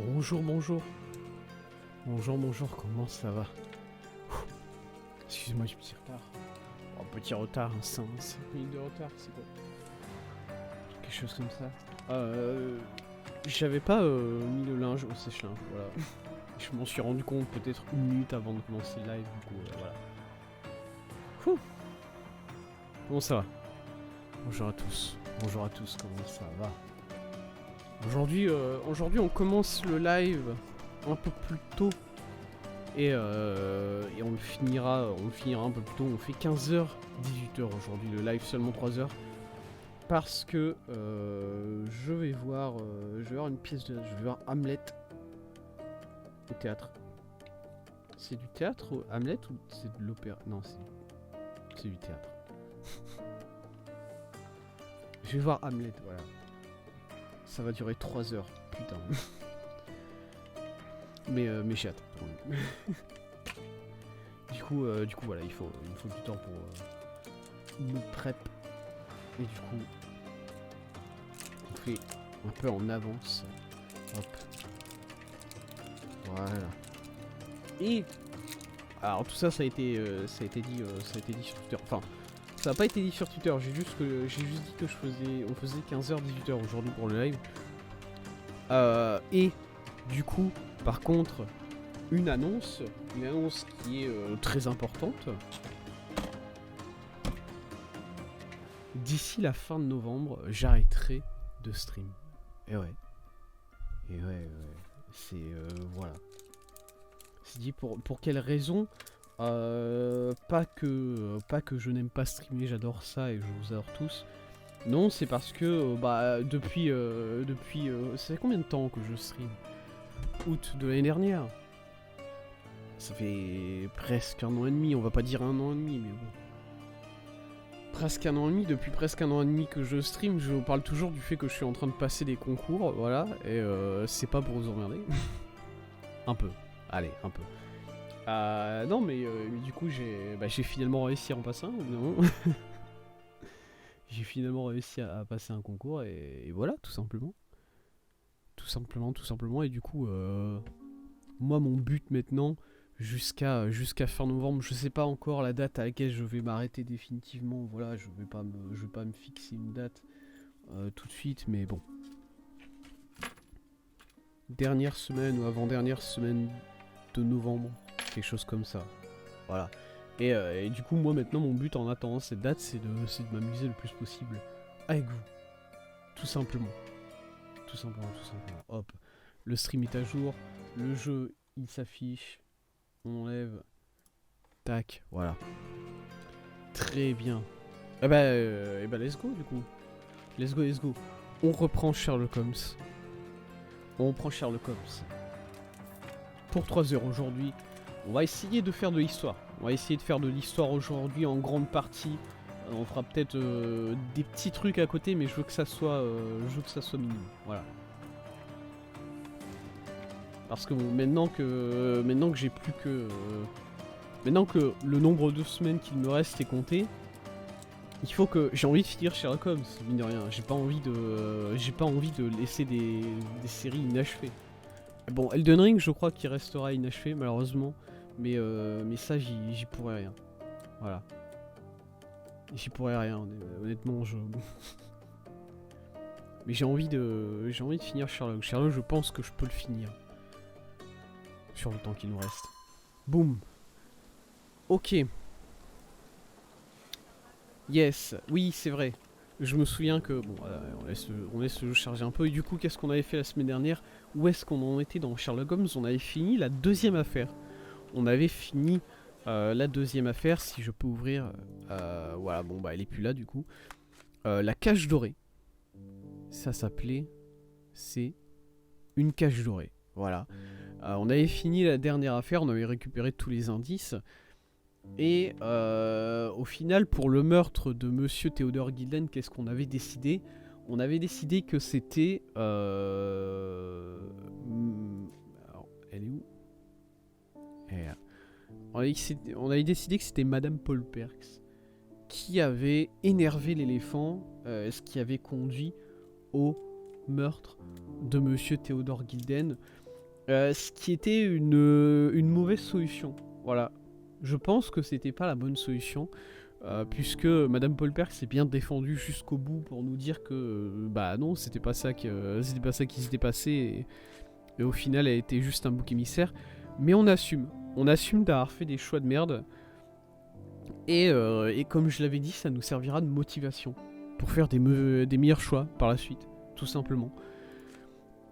Bonjour, bonjour. Bonjour, bonjour, comment ça va? Excuse-moi du petit retard. Oh, petit retard, 5 minutes de retard, c'est quoi? Quelque chose comme ça. J'avais pas mis le linge au sèche-linge, voilà. Je m'en suis rendu compte peut-être une minute avant de commencer le live, du coup, voilà. Ouh. Comment ça va? Bonjour à tous. Bonjour à tous, comment ça va? Aujourd'hui, on commence le live un peu plus tôt. Et on le finira un peu plus tôt. On fait 15h, 18h aujourd'hui. Le live seulement 3h. Parce que je vais voir une pièce de... Je vais voir Hamlet au théâtre. C'est du théâtre, Hamlet, ou c'est de l'opéra? Non, c'est du théâtre. Je vais voir Hamlet, voilà. Ça va durer 3 heures, putain. mais j'ai hâte. Du coup, voilà, il me faut du temps pour me prep. Et du coup, on fait un peu en avance. Hop. Voilà. Et alors tout ça, ça a été dit sur Twitter. Enfin, ça n'a pas été dit sur Twitter. J'ai juste dit que on faisait 15h, 18h aujourd'hui pour le live. Et du coup, par contre, une annonce qui est très importante. D'ici la fin de novembre, j'arrêterai de stream. Et ouais. C'est voilà. C'est dit pour quelle raison? Pas que je n'aime pas streamer, j'adore ça et je vous adore tous. Non, c'est parce que depuis ça fait combien de temps que je stream? Août de l'année dernière. Ça fait presque 1 an et demi, on va pas dire 1 an et demi, mais bon. Presque 1 an et demi, depuis presque 1 an et demi que je stream, je vous parle toujours du fait que je suis en train de passer des concours, voilà, et c'est pas pour vous emmerder. Un peu, allez, un peu. Non, mais du coup, j'ai finalement réussi à en passer un, non. J'ai finalement réussi à passer un concours, et voilà, tout simplement. Tout simplement, et du coup, moi, mon but maintenant, jusqu'à fin novembre, je sais pas encore la date à laquelle je vais m'arrêter définitivement, voilà, je vais pas me fixer une date tout de suite, mais bon. Dernière semaine ou avant-dernière semaine de novembre, quelque chose comme ça, voilà. Et du coup, moi maintenant, mon but en attendant cette date, c'est de m'amuser le plus possible avec vous, tout simplement. Tout simplement. Hop, le stream est à jour, le jeu il s'affiche, on enlève, tac, voilà. Très bien. Et bah let's go du coup. Let's go. On reprend Sherlock Holmes. Pour 3 heures aujourd'hui. On va essayer de faire de l'histoire. Aujourd'hui en grande partie. On fera peut-être des petits trucs à côté, mais je veux que ça soit minime. Voilà. Parce que bon, maintenant que j'ai plus que maintenant que le nombre de semaines qu'il me reste est compté, j'ai envie de finir Sherlock Holmes, mine de rien. J'ai pas envie de laisser des séries inachevées. Bon, Elden Ring, je crois qu'il restera inachevé malheureusement, mais ça j'y pourrais rien. Voilà. J'y pourrais rien, honnêtement, mais j'ai envie de finir Sherlock. Sherlock, je pense que je peux le finir. Sur le temps qu'il nous reste. Boum. Ok. Yes. Oui, c'est vrai. Je me souviens que... Bon, on laisse le jeu charger un peu. Et du coup, qu'est-ce qu'on avait fait la semaine dernière? Où est-ce qu'on en était dans Sherlock Holmes? On avait fini la deuxième affaire. La deuxième affaire, si je peux ouvrir... voilà, bon, bah, elle est plus là, du coup. La cage dorée. Ça s'appelait... C'est... Une cage dorée. Voilà. On avait fini la dernière affaire, on avait récupéré tous les indices. Et au final, pour le meurtre de Monsieur Theodore Gilden, qu'est-ce qu'on avait décidé? On avait décidé que c'était... Alors, elle est où? On avait décidé que c'était Madame Paul Perks qui avait énervé l'éléphant, ce qui avait conduit au meurtre de Monsieur Theodore Gilden. Ce qui était une mauvaise solution. Voilà. Je pense que c'était pas la bonne solution. Puisque Madame Polper s'est bien défendue jusqu'au bout pour nous dire que bah non, c'était pas ça qui s'était passé et au final elle était juste un bouc émissaire. Mais on assume d'avoir fait des choix de merde et comme je l'avais dit, ça nous servira de motivation pour faire des meilleurs choix par la suite, tout simplement.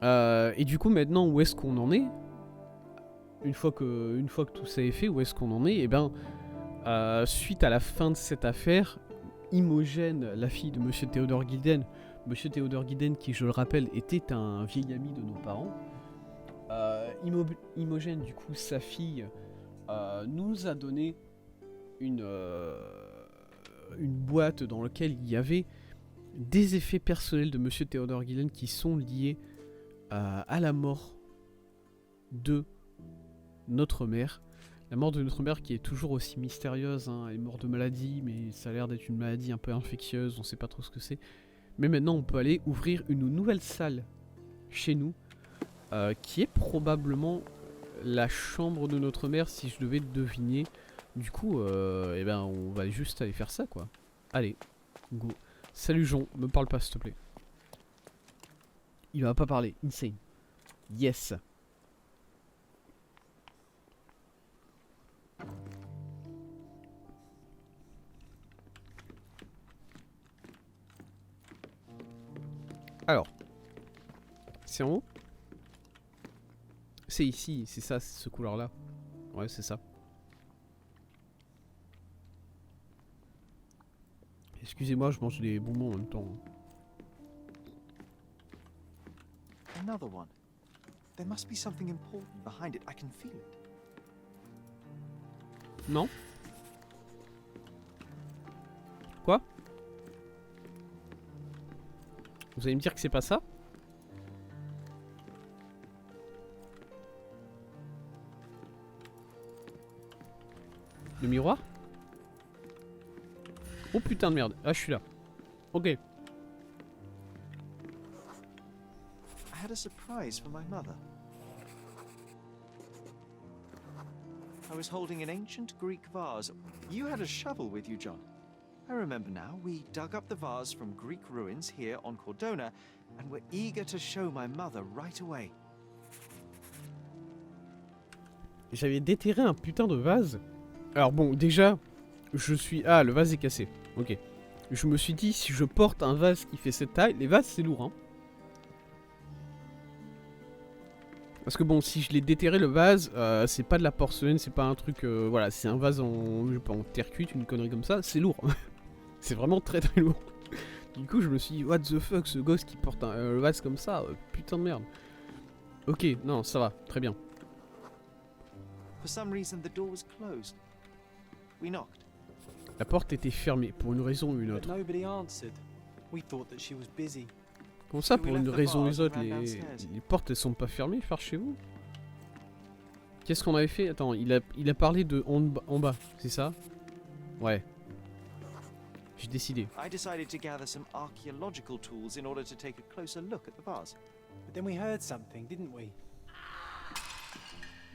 Et du coup maintenant où est-ce qu'on en est? Une fois que tout ça est fait, où est-ce qu'on en est? Et ben suite à la fin de cette affaire, Imogène, la fille de Monsieur Théodore Gilden, Monsieur Théodore Gilden qui, je le rappelle, était un vieil ami de nos parents, Imogène, du coup, sa fille, nous a donné une boîte dans laquelle il y avait des effets personnels de Monsieur Théodore Gilden qui sont liés à la mort de notre mère. La mort de notre mère qui est toujours aussi mystérieuse, hein. Elle est morte de maladie, mais ça a l'air d'être une maladie un peu infectieuse, on sait pas trop ce que c'est. Mais maintenant on peut aller ouvrir une nouvelle salle chez nous, qui est probablement la chambre de notre mère si je devais deviner. Du coup, eh ben on va juste aller faire ça quoi. Allez, go. Salut Jon, me parle pas s'il te plaît. Il va pas parler, insane. Yes. Alors, c'est en haut? C'est ici, c'est ça, c'est ce couleur là. Ouais, c'est ça. Excusez-moi, je mange des bonbons en même temps. Another one. There must be something important behind it. I can feel it. Non? Quoi? Vous allez me dire que c'est pas ça? Le miroir? Oh putain de merde. Ah, je suis là. Ok. I had a surprise for my mother. I was holding an ancient Greek vase. You had a shovel with you, John. I remember now. We dug up the vase from Greek ruins here on Cordona and were eager to show my mother right away. J'avais déterré un putain de vase. Alors bon, déjà, je suis... Ah, le vase est cassé. Ok. Je me suis dit, si je porte un vase qui fait cette taille... Les vases, c'est lourd, hein. Parce que bon, si je l'ai déterré, le vase, c'est pas de la porcelaine, c'est pas un truc... voilà, c'est un vase en, je sais pas, en terre cuite, une connerie comme ça, c'est lourd. C'est vraiment très très lourd. Du coup, je me suis dit, what the fuck, ce gosse qui porte un vase comme ça, putain de merde. Ok, non, ça va, très bien. For some reason, the door was closed. We knocked. La porte était fermée, pour une raison ou une But autre. nobody answered. We thought that she was busy. Comment ça, We pour left une the raison ou vase une autre, and ran downstairs. les portes elles sont pas fermées par chez vous? Qu'est-ce qu'on avait fait? Attends, il a parlé de en bas, c'est ça? Ouais. J'ai décidé. I decided to gather some archaeological tools in order to take a closer look at the vase. But then we heard something, didn't we?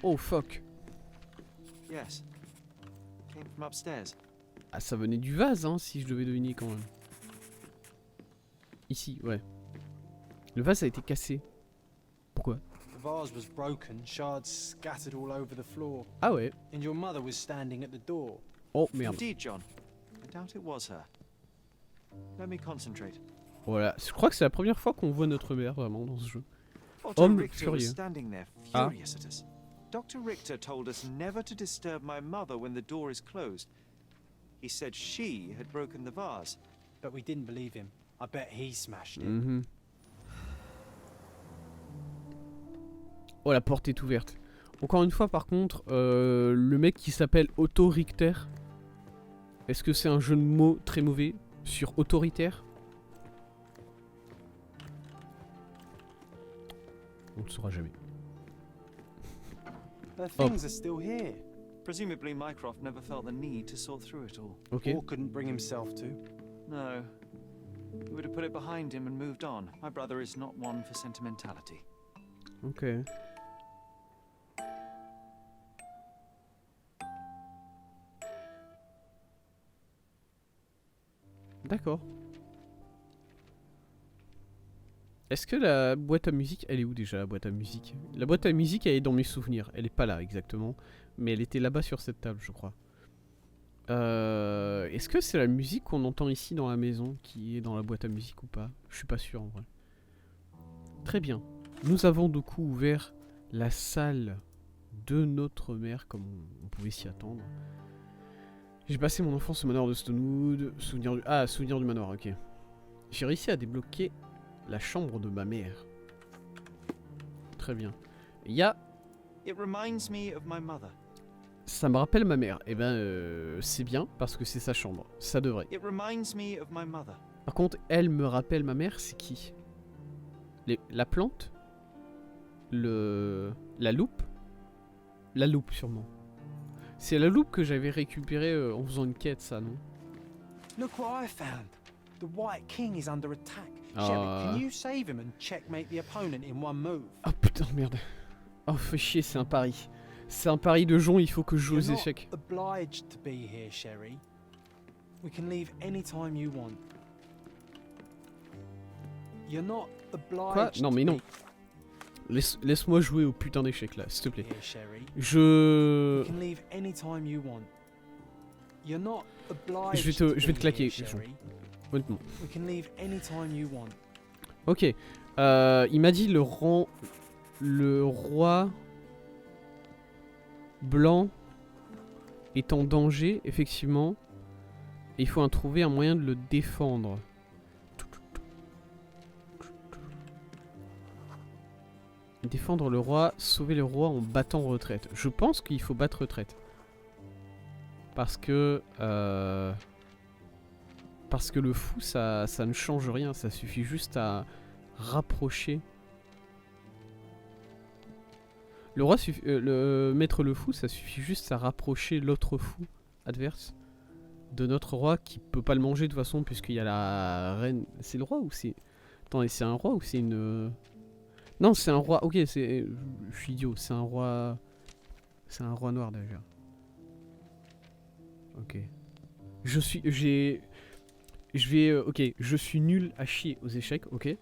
Oh fuck. Yes. Came from upstairs. Ah, ça venait du vase, hein, si je devais deviner quand même. Ici, ouais. Le vase a été cassé. Pourquoi? The vase was broken, shards scattered all over the floor, Ah ouais. and your mother was standing at the door. Oh merde. Indeed, John. I doubt it was her. Let me concentrate. Voilà, je crois que c'est la première fois qu'on voit notre mère vraiment dans ce jeu. Dr. Homme Richter was furieux. standing there, Ah. furious at us. Dr. Richter told us never to disturb my mother when the door is closed. He said she had broken the vase. But we didn't believe him. I bet he smashed it. Mhm. Oh, la porte est ouverte. Encore une fois, par contre, le mec qui s'appelle Otto Richter, est-ce que c'est un jeu de mots très mauvais sur autoritaire? On ne le saura jamais. The things are still here. Presumably Mycroft never felt the need to sort through it all. Ok. Or couldn't bring himself to. No. He would have put it behind him and moved on. My brother is not one for sentimentality. Ok. D'accord. Est-ce que la boîte à musique... Elle est où déjà la boîte à musique? La boîte à musique, elle est dans mes souvenirs. Elle est pas là exactement. Mais elle était là-bas sur cette table, je crois. Est-ce que c'est la musique qu'on entend ici dans la maison qui est dans la boîte à musique ou pas? Je suis pas sûr en vrai. Très bien. Nous avons du coup ouvert la salle de notre mère comme on pouvait s'y attendre. J'ai passé mon enfance au manoir de Stonewood. Souvenir du manoir, ok. J'ai réussi à débloquer la chambre de ma mère. Très bien. Il y a... It reminds me of my mother. Ça me rappelle ma mère. Eh ben, c'est bien parce que c'est sa chambre. Ça devrait. It reminds me of my mother. Par contre, elle me rappelle ma mère, c'est qui? La plante? La loupe? La loupe, sûrement. C'est la loupe que j'avais récupérée en faisant une quête, ça, non? Look what I found. The White King is under attack. Ah. Sherry, can you save him and checkmate the opponent in one move? Oh putain, merde. Oh, fais chier, c'est un pari. C'est un pari de jonc, il faut que je joue aux You're not échecs. obliged to be here, Sherry. We can leave anytime you want. You're not obliged. Quoi? Non, mais non. to Laisse-moi jouer au putain d'échecs là, s'il te be plaît. here, Sherry. Je... We can leave anytime you want. You're not obliged Je vais te be claquer, here, Jean. Sherry. Honnêtement. We can leave anytime you want. Ok. Il m'a dit le roi blanc est en danger, effectivement. Et il faut trouver un moyen de le défendre. Défendre le roi, sauver le roi en battant retraite. Je pense qu'il faut battre retraite. Parce que le fou, ça ne change rien. Ça suffit juste à rapprocher. Le roi mettre le fou, ça suffit juste à rapprocher l'autre fou adverse de notre roi qui peut pas le manger de toute façon puisqu'il y a la reine. C'est le roi ou c'est... Attendez, c'est un roi ou c'est une... Non, c'est un roi. Ok, c'est... Je suis idiot, c'est un roi... C'est un roi noir d'ailleurs. Ok. Je suis nul à chier aux échecs, ok.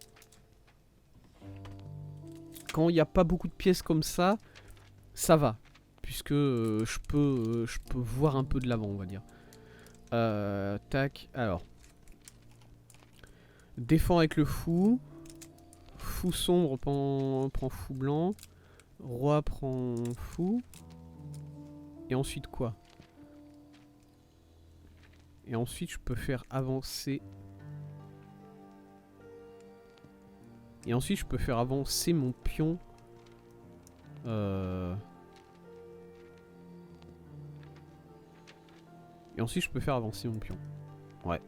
Quand il n'y a pas beaucoup de pièces comme ça, ça va. Puisque je peux voir un peu de l'avant, on va dire. Tac, alors. Défend avec le fou. Fou sombre prend fou blanc. Roi prend fou. Et ensuite quoi? Et ensuite je peux faire avancer. Et ensuite je peux faire avancer mon pion. Et ensuite je peux faire avancer mon pion. Ouais.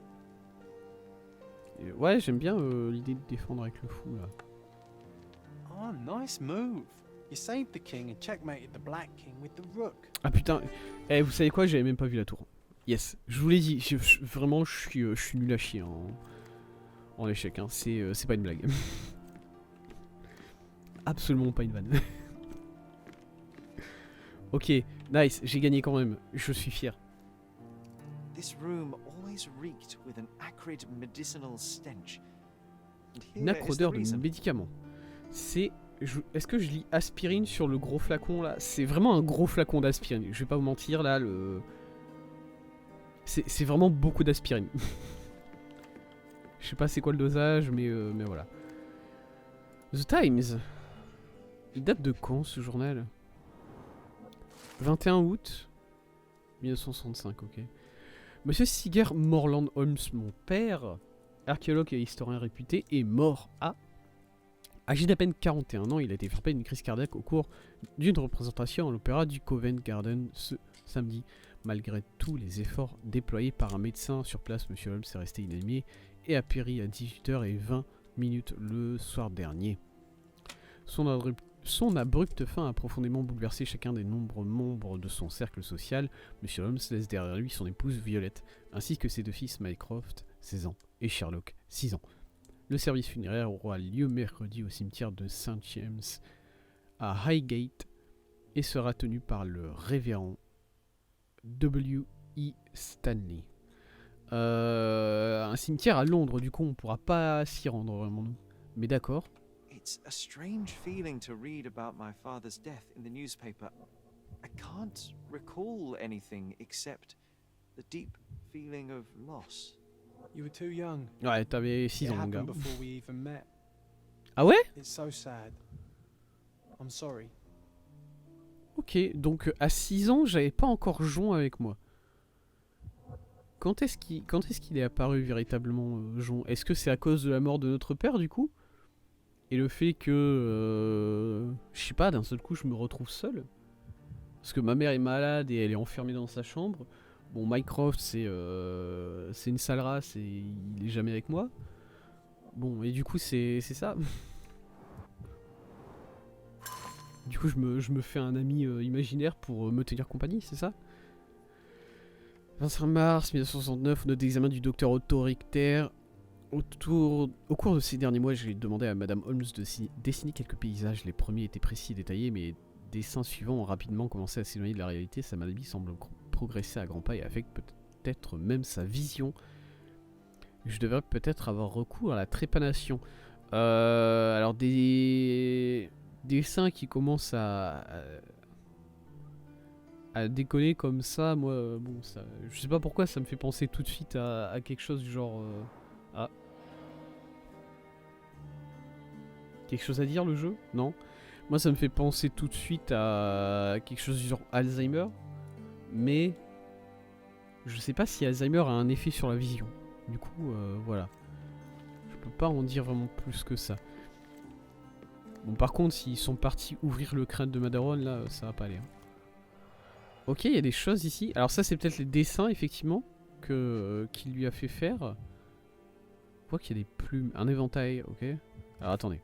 Et ouais, j'aime bien l'idée de défendre avec le fou là. Oh, nice move. You saved the king and checkmated the black king with the rook. Ah putain, eh, vous savez quoi, j'avais même pas vu la tour. Yes, je vous l'ai dit, vraiment je suis nul à chier en échec, hein. C'est pas une blague. Absolument pas une vanne. Ok, nice, j'ai gagné quand même, je suis fier. This room always reeked with an acrid medicinal stench. And Une here is acre the odeur de reason. médicaments. C'est... Est-ce que je lis aspirine sur le gros flacon là? C'est vraiment un gros flacon d'aspirine, je vais pas vous mentir là, c'est vraiment beaucoup d'aspirine. Je sais pas c'est quoi le dosage, mais voilà. The Times. Il date de quand ce journal? 21 août 1965, ok. Monsieur Siger Morland Holmes, mon père, archéologue et historien réputé, est mort à... Âgé d'à peine 41 ans, il a été frappé d'une crise cardiaque au cours d'une représentation à l'opéra du Covent Garden ce samedi. Malgré tous les efforts déployés par un médecin sur place, Monsieur Holmes est resté inanimé et a péri à 18h20 le soir dernier. Son abrupte fin a profondément bouleversé chacun des nombreux membres de son cercle social. Monsieur Holmes laisse derrière lui son épouse Violette, ainsi que ses deux fils Mycroft, 16 ans, et Sherlock, 6 ans. Le service funéraire aura lieu mercredi au cimetière de St. James à Highgate et sera tenu par le révérend W.E. Stanley. Un cimetière à Londres, du coup, on pourra pas s'y rendre vraiment. Mais d'accord. It's a strange feeling to read about my father's death in the newspaper. I can't recall anything except the deep feeling of loss. You were too young. Ouais, t'avais 6 It ans, mon gars. happened before we even met. Ah ouais? It's so sad. I'm sorry. Ok, donc à 6 ans, j'avais pas encore Jon avec moi. Quand est-ce qu'il est apparu véritablement, Jon? Est-ce que c'est à cause de la mort de notre père, du coup? Et le fait que... je sais pas, d'un seul coup, je me retrouve seul? Parce que ma mère est malade et elle est enfermée dans sa chambre. Bon, Mycroft, c'est une sale race et il est jamais avec moi. Bon, et du coup, c'est ça. Du coup, je me fais un ami imaginaire pour me tenir compagnie, c'est ça? 25 mars 1969, note d'examen du docteur Otto Richter. Au cours de ces derniers mois, j'ai demandé à Madame Holmes de dessiner quelques paysages. Les premiers étaient précis et détaillés, mais les dessins suivants ont rapidement commencé à s'éloigner de la réalité. Sa maladie semble progresser à grands pas et affecte peut-être même sa vision. Je devrais peut-être avoir recours à la trépanation. Alors des dessins qui commencent à décoller comme ça, moi, bon, ça, je sais pas pourquoi ça me fait penser tout de suite à quelque chose du genre... Ah. Quelque chose à dire, le jeu? Non. Moi, ça me fait penser tout de suite à quelque chose du genre Alzheimer. Mais... je sais pas si Alzheimer a un effet sur la vision. Du coup, voilà. Je peux pas en dire vraiment plus que ça. Bon, par contre, s'ils sont partis ouvrir le crâne de Madaron, là, ça va pas aller. Hein. Ok, il y a des choses ici. Alors ça, c'est peut-être les dessins, effectivement, qu'il lui a fait faire. Je vois qu'il y a des plumes, un éventail, ok. Alors attendez.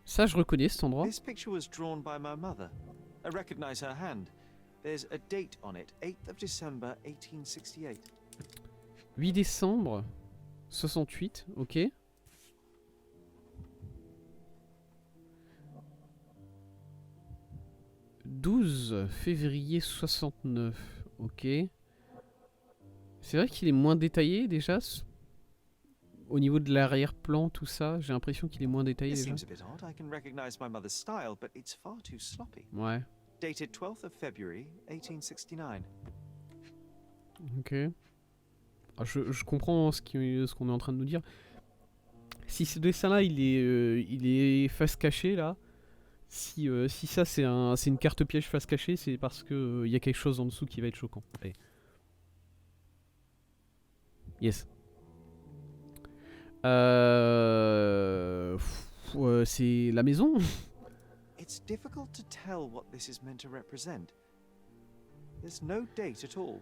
Ça, je reconnais cet endroit. This picture was drawn by my mother. I recognize her hand. There's a date on it, 8th of December 1868. 8 décembre 68, ok. « 12 février 69, ok. C'est vrai qu'il est moins détaillé déjà. Au niveau de l'arrière-plan, tout ça, j'ai l'impression qu'il est moins détaillé This déjà. seems a bit odd. I can recognize my mother's style, but it's far too sloppy. Ouais, Dated 12th of February 1869. ok. Ah, je comprends ce qu'on est en train de nous dire. Si ce dessin-là, il est face cachée, là, si ça c'est une carte piège face cachée, c'est parce que y a quelque chose en dessous qui va être choquant. Allez. Yes. C'est la maison. It's difficult to tell what this is meant to represent. There's no date at all.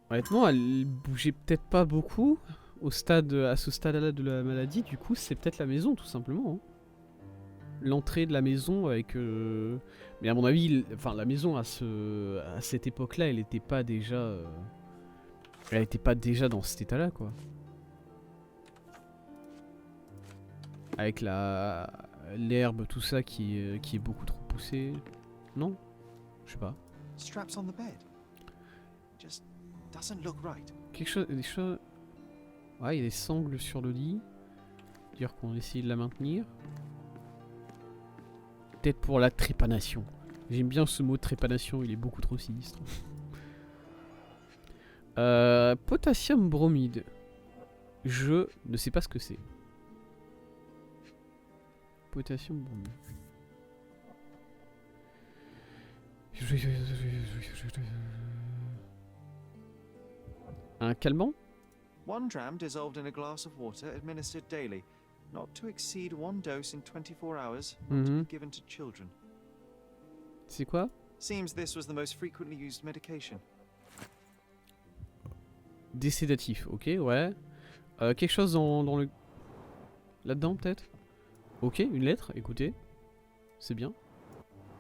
Honnêtement, elle bougeait peut-être pas beaucoup à ce stade-là de la maladie. Du coup, c'est peut-être la maison, tout simplement. Hein. L'entrée de la maison avec... Mais à mon avis, la maison à cette époque-là, elle n'était pas déjà... Elle n'était pas déjà dans cet état-là, quoi. Avec l'herbe, tout ça qui est beaucoup trop poussé. Non? Je sais pas. Straps on the bed. Just doesn't look right. Des choses... Ouais, il y a des sangles sur le lit. Dire qu'on essaye de la maintenir. Peut-être pour la trépanation. J'aime bien ce mot trépanation, il est beaucoup trop sinistre. Potassium bromide. Je ne sais pas ce que c'est. Potassium bromide. Un calmant? 1 dram dissolved in a glass of water administered daily. Not to exceed 1 dose in 24 hours. Not to be given to children. C'est quoi? Seems this was the most frequently used medication. Des sédatifs, ok, ouais. Quelque chose dans le... Là-dedans, peut-être? Ok, une lettre, écoutez. C'est bien.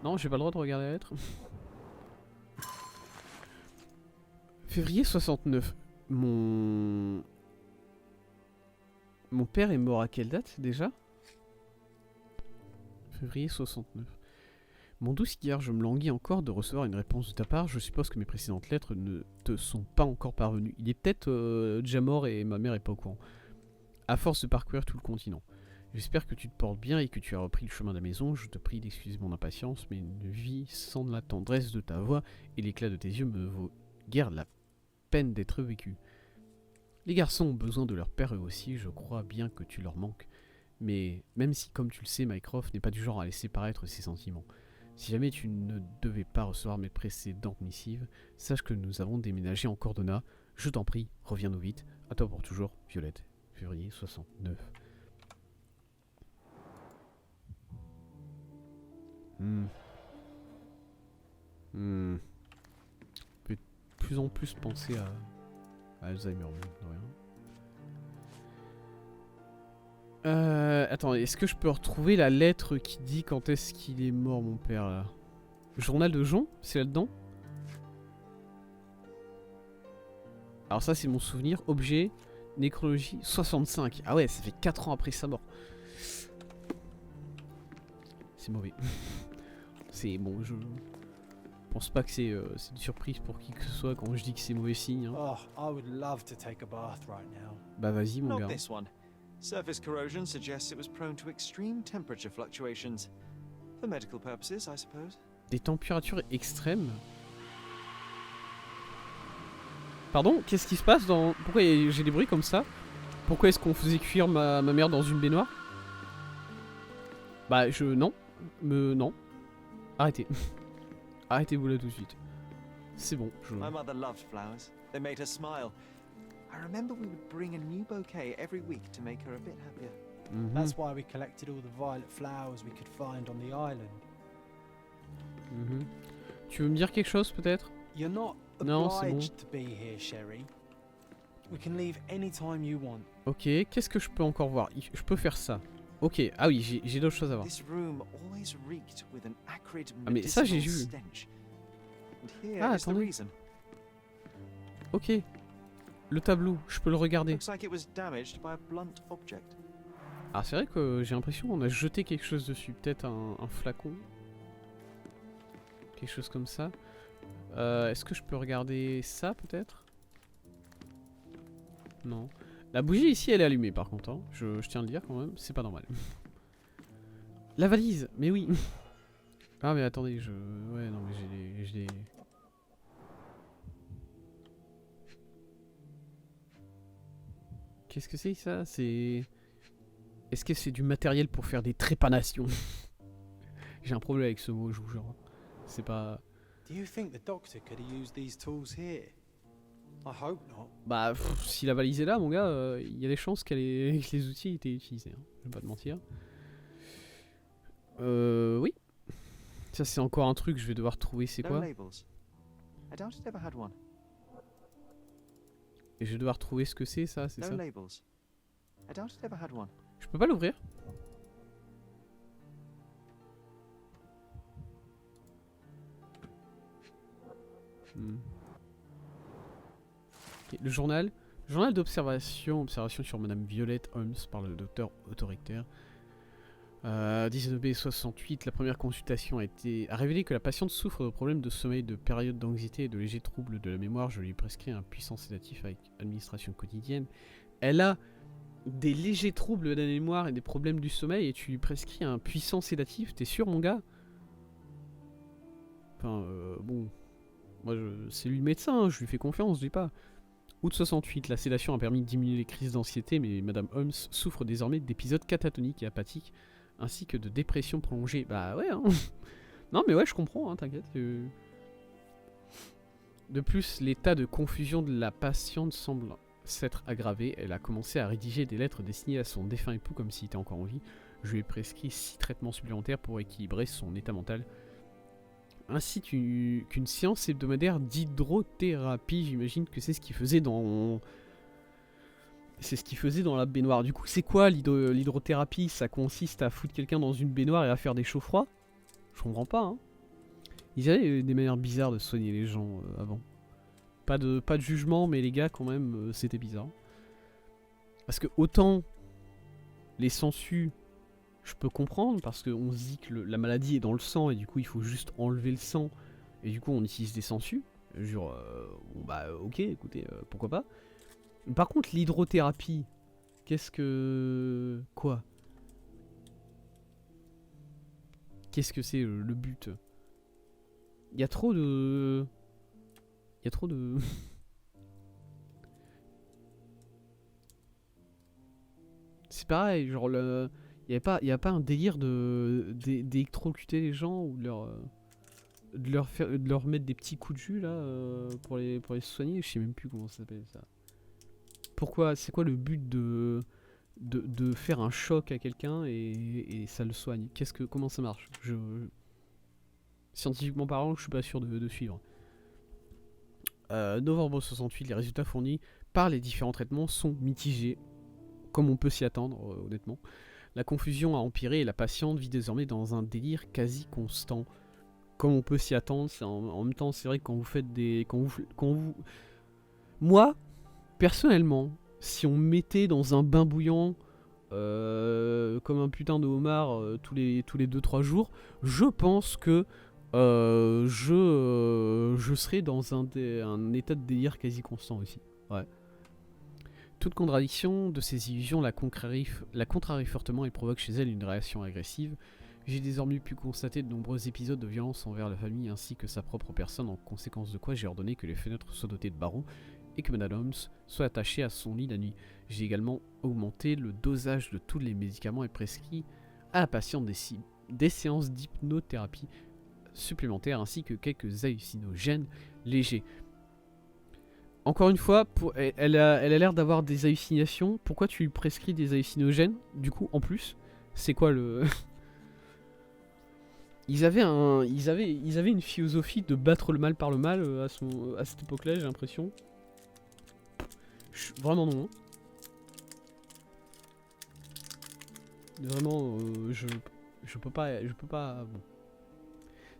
Non, j'ai pas le droit de regarder la lettre. Février 69. Mon père est mort à quelle date, déjà? Février 69. Mon doux cigare, je me languis encore de recevoir une réponse de ta part. Je suppose que mes précédentes lettres ne te sont pas encore parvenues. Il est peut-être déjà mort et ma mère est pas au courant. À force de parcourir tout le continent. J'espère que tu te portes bien et que tu as repris le chemin de la maison. Je te prie d'excuser mon impatience, mais une vie sans la tendresse de ta voix et l'éclat de tes yeux me vaut guère la peine d'être vécue. Les garçons ont besoin de leur père eux aussi, je crois bien que tu leur manques. Mais même si, comme tu le sais, Mycroft n'est pas du genre à laisser paraître ses sentiments. Si jamais tu ne devais pas recevoir mes précédentes missives, sache que nous avons déménagé en Cordona. Je t'en prie, reviens-nous vite. À toi pour toujours, Violette. Février 69. Je vais de plus en plus penser à Alzheimer, de rien. Attends, est-ce que je peux retrouver la lettre qui dit quand est-ce qu'il est mort, mon père, là? Journal de Jean? C'est là-dedans? Alors ça, c'est mon souvenir. Objet, nécrologie, 65. Ah ouais, ça fait 4 ans après sa mort. C'est mauvais. C'est bon, je pense pas que c'est une surprise pour qui que ce soit quand je dis que c'est mauvais signe. Hein. Oh, I would love to take a bath right now. Bah vas-y, mon Not gars. this one. Surface corrosion suggests it was prone to extreme temperature fluctuations. For medical purposes, I suppose. Des températures extrêmes. Pardon, qu'est-ce qui se passe dans... Pourquoi j'ai des bruits comme ça? Pourquoi est-ce qu'on faisait cuire ma mère dans une baignoire? Bah non. Non. Arrêtez. Arrêtez-vous là tout de suite. C'est bon, My mother loved flowers. They made her smile. I remember we would bring a new bouquet every week to make her a bit happier. That's why we collected all the violet flowers we could find on the island. Tu veux me dire quelque chose peut-être? You're not Non, c'est bon. obliged to be here, Sherry. We can leave anytime you want. Ok, qu'est-ce que je peux encore voir? Je peux faire ça. Ok, ah oui, j'ai d'autres choses à voir. This room always reeked with an acrid Ah mais ça j'ai medicinal vu. stench. And here Ah, is the attendez. reason. Ok. Le tableau, je peux le regarder. Looks like it was damaged by a blunt object. Ah c'est vrai que j'ai l'impression qu'on a jeté quelque chose dessus. Peut-être un flacon. Quelque chose comme ça. Est-ce que je peux regarder ça peut-être? Non. La bougie ici elle est allumée par contre. Hein. Je tiens à le dire quand même. C'est pas normal. La valise. Mais oui. Ah mais attendez. Ouais non mais j'ai des... Qu'est-ce que c'est ça? C'est... Est-ce que c'est du matériel pour faire des trépanations? J'ai un problème avec ce mot, je vous jure. C'est pas... Do you think the doctor could have used these tools here? I hope not. Bah, si la valise est là, mon gars, il y a des chances que les outils aient été utilisés. Hein. Je vais pas te mentir. Oui. Ça, c'est encore un truc que je vais devoir trouver. C'est No quoi? labels. I doubt it ever had one. Et je vais devoir trouver ce que c'est, ça, c'est No ça? labels. I doubt it ever had one. Je peux pas l'ouvrir? Ok, le journal. Journal d'observation. Observation sur Madame Violette Holmes par le docteur autoritaire. 19B 68, la première consultation a révélé que la patiente souffre de problèmes de sommeil, de périodes d'anxiété et de légers troubles de la mémoire. Je lui ai prescrit un puissant sédatif avec administration quotidienne. Elle a des légers troubles de la mémoire et des problèmes du sommeil et tu lui prescris un puissant sédatif, t'es sûr mon gars? Enfin, bon... Moi, c'est lui le médecin, hein, je lui fais confiance, je dis pas. Août 68, la sédation a permis de diminuer les crises d'anxiété, mais Madame Holmes souffre désormais d'épisodes catatoniques et apathiques, ainsi que de dépression prolongée. Bah ouais, hein. Non mais ouais, je comprends, hein, t'inquiète. De plus, l'état de confusion de la patiente semble s'être aggravé. Elle a commencé à rédiger des lettres destinées à son défunt époux comme s'il était encore en vie. Je lui ai prescrit 6 traitements supplémentaires pour équilibrer son état mental. Ainsi qu'une séance hebdomadaire d'hydrothérapie. J'imagine que c'est ce qu'il faisait dans... C'est ce qu'il faisait dans la baignoire. Du coup, c'est quoi l'hydrothérapie? Ça consiste à foutre quelqu'un dans une baignoire et à faire des chauds froids? Je comprends pas, hein. Ils avaient des manières bizarres de soigner les gens avant. Pas de jugement, mais les gars, quand même, c'était bizarre. Parce que autant les sangsues je peux comprendre parce qu'on se dit que la maladie est dans le sang et du coup il faut juste enlever le sang et du coup on utilise des sangsues. Genre, bon, bah ok, écoutez, pourquoi pas. Par contre, l'hydrothérapie, qu'est-ce que... Quoi? Qu'est-ce que c'est le but? Il y a trop de... Il y a trop de... C'est pareil, genre le... Il y a pas un délire d'électrocuter les gens ou de leur mettre des petits coups de jus là pour les soigner, je sais même plus comment ça s'appelle ça. Pourquoi? C'est quoi le but de faire un choc à quelqu'un et ça le soigne? Comment ça marche? Scientifiquement parlant, je suis pas sûr de suivre. Novembre 68, les résultats fournis par les différents traitements sont mitigés, comme on peut s'y attendre, honnêtement. La confusion a empiré et la patiente vit désormais dans un délire quasi constant. Comme on peut s'y attendre, en même temps, c'est vrai que quand vous faites des... Moi, personnellement, si on me mettait dans un bain bouillant comme un putain de homard tous les 2-3 jours, je pense que je serais dans un état de délire quasi constant aussi. Ouais. Toute contradiction de ces illusions la contrarie fortement et provoque chez elle une réaction agressive. J'ai désormais pu constater de nombreux épisodes de violence envers la famille ainsi que sa propre personne, en conséquence de quoi j'ai ordonné que les fenêtres soient dotées de barreaux et que Madame Holmes soit attachée à son lit la nuit. J'ai également augmenté le dosage de tous les médicaments et prescrits à la patiente des séances d'hypnothérapie supplémentaires ainsi que quelques hallucinogènes légers. Encore une fois, elle a l'air d'avoir des hallucinations. Pourquoi tu lui prescris des hallucinogènes? Du coup, en plus, c'est quoi le... Ils avaient une philosophie de battre le mal par le mal à cette époque-là, j'ai l'impression. Vraiment non. Vraiment, je peux pas... Bon.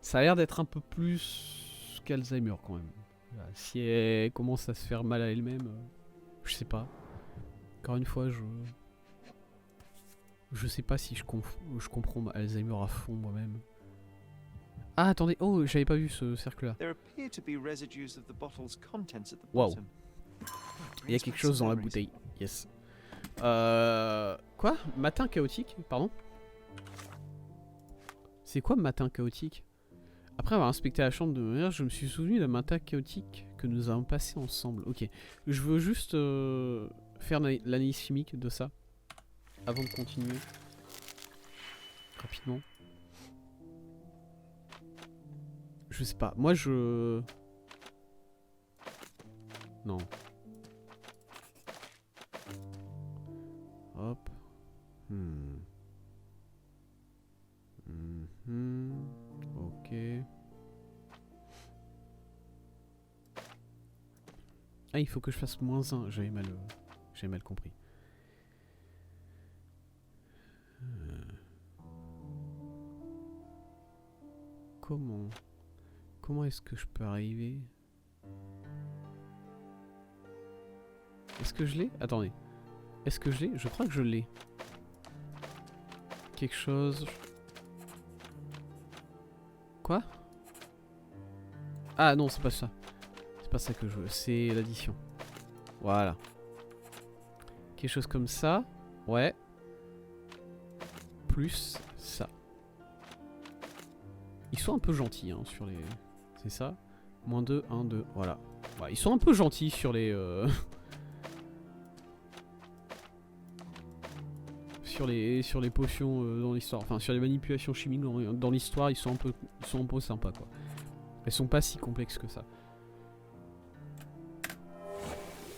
Ça a l'air d'être un peu plus qu'Alzheimer quand même. Si elle commence à se faire mal à elle-même, je sais pas. Encore une fois, je sais pas si je comprends Alzheimer à fond moi-même. Ah attendez, oh j'avais pas vu ce cercle-là. Wow. Il y a quelque chose dans la bouteille. Yes. Quoi? Matin chaotique? Pardon? C'est quoi matin chaotique? Après avoir inspecté la chambre de ma mère, je me suis souvenu d'un matin chaotique que nous avons passé ensemble. Ok. Je veux juste faire l'analyse chimique de ça. Avant de continuer. Rapidement. Je sais pas. Moi je... Non. Hop. Ok. Ah, il faut que je fasse -1. J'avais mal compris. Comment est-ce que je peux arriver? Est-ce que je l'ai? Attendez. Est-ce que je l'ai? Je crois que je l'ai. Quelque chose... Quoi? Ah non, c'est pas ça. C'est pas ça que je veux. C'est l'addition. Voilà. Quelque chose comme ça. Ouais. Plus ça. Ils sont un peu gentils hein, sur les... C'est ça. -2, 1, 2. Voilà. Ouais, ils sont un peu gentils sur les... sur les potions dans l'histoire. Enfin, sur les manipulations chimiques dans l'histoire, ils sont un peu sympas quoi. Elles sont pas si complexes que ça.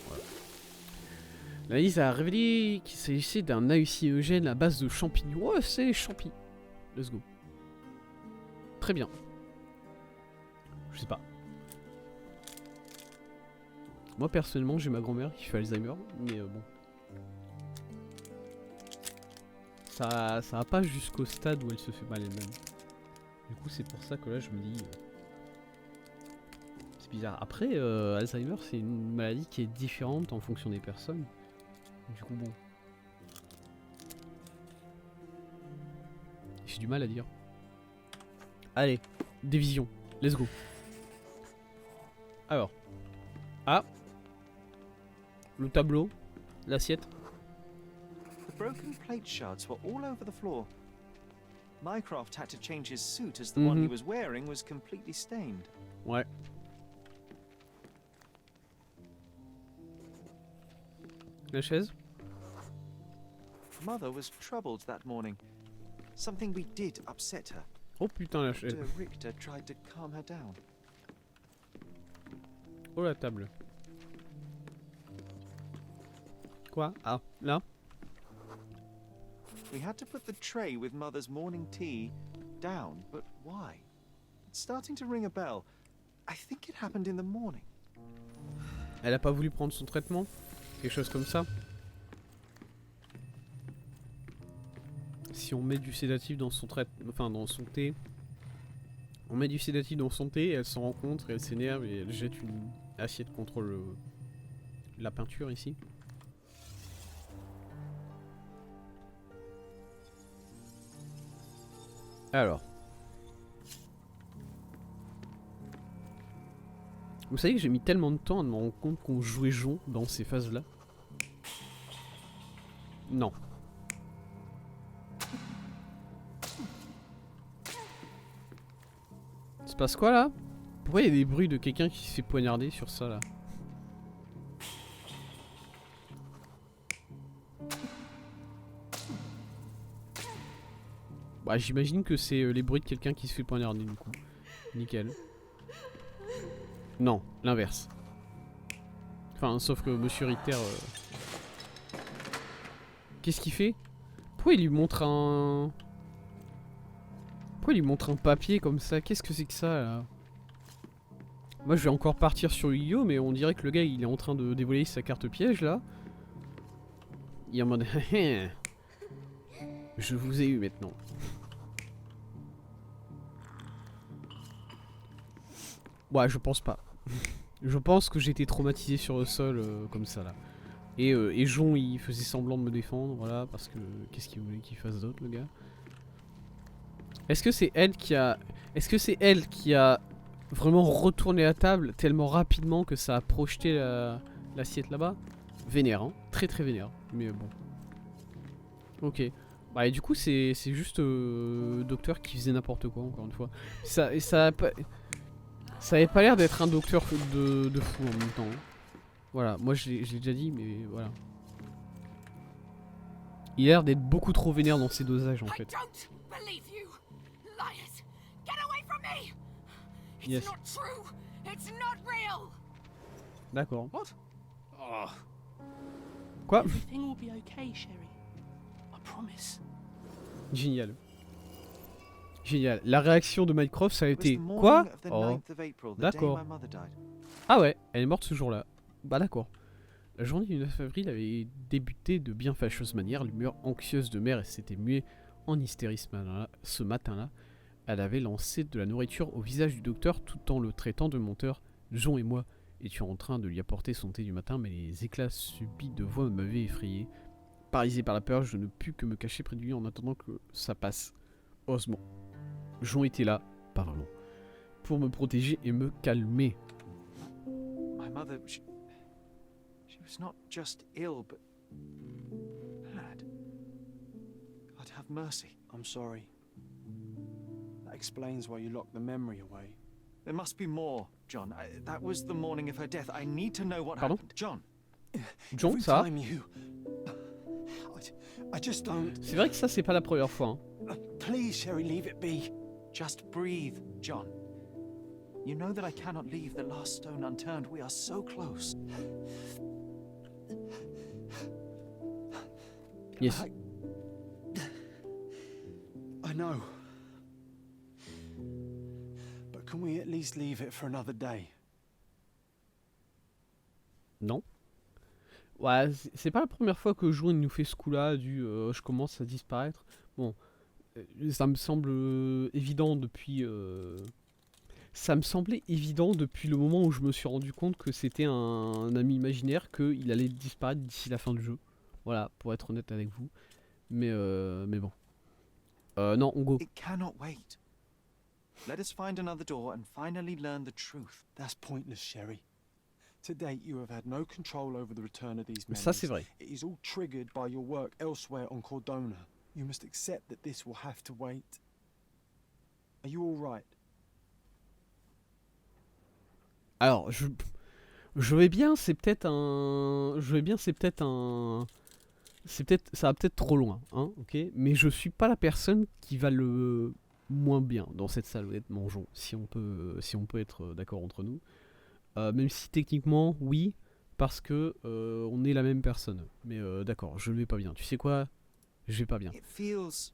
Voilà. L'analyse a révélé qu'il s'agissait d'un hallucinogène à base de champignons. Ouais, c'est les champignons. Let's go. Très bien. Je sais pas. Moi personnellement, j'ai ma grand-mère qui fait Alzheimer, mais bon. Ça va pas jusqu'au stade où elle se fait mal elle-même. Du coup, c'est pour ça que là, je me dis... c'est bizarre. Après, Alzheimer, c'est une maladie qui est différente en fonction des personnes. Du coup, bon. j'ai du mal à dire. Allez, des visions. Let's go. Alors. Ah. Le tableau. L'assiette. The broken plate shards were all over the floor. Mycroft had to change his suit as the one he was wearing was completely stained. Ouais. La chaise. Mother was troubled that morning. Something we did upset her. Oh putain la chaise. Dr. Richter tried to calm her down. Oh la table. Quoi? Ah, là. We had to put the tray with Mother's morning tea down, but why? It's starting to ring a bell. I think it happened in the morning. Elle a pas voulu prendre son traitement? Quelque chose comme ça? Si on met du sédatif dans son enfin dans son thé, on met du sédatif dans son thé, elle s'en rend compte et elle s'énerve et elle jette une assiette contre la peinture ici. Alors. Vous savez que j'ai mis tellement de temps à me rendre compte qu'on jouait Jon dans ces phases-là? Non. Il se passe quoi là? Pourquoi il y a des bruits de quelqu'un qui se fait poignarder sur ça là? Bah j'imagine que c'est les bruits de quelqu'un qui se fait poignarder du coup. Nickel. Non, l'inverse. Enfin, sauf que Monsieur Ritter... Qu'est-ce qu'il fait? Pourquoi il lui montre un... Pourquoi il lui montre un papier comme ça? Qu'est-ce que c'est que ça là? Moi je vais encore partir sur Yu-Gi-Oh! Mais on dirait que le gars il est en train de dévoiler sa carte piège là. Il est en mode... Je vous ai eu maintenant. Ouais, je pense pas. Je pense que j'ai été traumatisé sur le sol comme ça là. Et Jon il faisait semblant de me défendre, voilà, parce que qu'est-ce qu'il voulait qu'il fasse d'autre le gars? Est-ce que c'est elle qui a... Est-ce que c'est elle qui a vraiment retourné la table tellement rapidement que ça a projeté l'assiette là-bas? Vénère, hein. Très très vénère. Mais bon. Ok. Bah et du coup c'est juste docteur qui faisait n'importe quoi encore une fois. Ça avait pas l'air d'être un docteur de fou en même temps. Voilà, moi je l'ai déjà dit, mais voilà. Il a l'air d'être beaucoup trop vénère dans ses dosages en fait. Yes. D'accord. What? Oh. Quoi? Everything will be okay, Sherry. I promise. Génial. Génial. La réaction de Mycroft ça a It was été the morning quoi? of the Oh. 9th of April, the day D'accord. my mother died. Ah ouais, elle est morte ce jour-là. Bah d'accord. La journée du 9 avril avait débuté de bien fâcheuse manière. L'humeur anxieuse de mère s'était muée en hystérie ce matin-là. Elle avait lancé de la nourriture au visage du docteur tout en le traitant de menteur. Jon et moi étions en train de lui apporter son thé du matin, mais les éclats subits de voix m'avaient effrayé. Paralysé par la peur, je ne pus que me cacher près de lui en attendant que ça passe. Heureusement, Jon était là, pas vraiment, pour me protéger et me calmer. My mother, she was not just ill, but mad. God have mercy. I'm sorry. That explains why you locked the memory away. There must be more, John. That was the morning of her death. I need to know what Pardon? happened. John. Jon, Every ça time you... I just don't... C'est vrai que ça c'est pas la première fois. Hein. Please, Sherry, leave it be. Just breathe, John. You know that I cannot leave the last stone unturned. We are so close. Yes. I know. But can we at least leave it for another day? Non. Ouais, c'est pas la première fois que Jon nous fait ce coup-là du je commence à disparaître. Bon, ça me semble évident depuis. Ça me semblait évident depuis le moment où je me suis rendu compte que c'était un ami imaginaire, qu'il allait disparaître d'ici la fin du jeu. Voilà, pour être honnête avec vous. Mais bon. Non, on go. It cannot wait. Let us find another door and finally learn the truth. That's pointless, Sherry. To date, you have had no control over the return of these Ça, c'est memories. vrai. It is all triggered by your work elsewhere on Cordona. You must accept that this will have to wait. Are you all right? Alors, je vais bien, c'est peut-être un... Je vais bien, c'est peut-être un... Ça va peut-être trop loin, hein, ok. Mais je suis pas la personne qui va le moins bien dans cette salle, honnêtement, Jean. Si on peut être d'accord entre nous. Même si techniquement, oui, parce que on est la même personne. Mais d'accord, je ne vais pas bien. Tu sais quoi? Je vais pas bien. It feels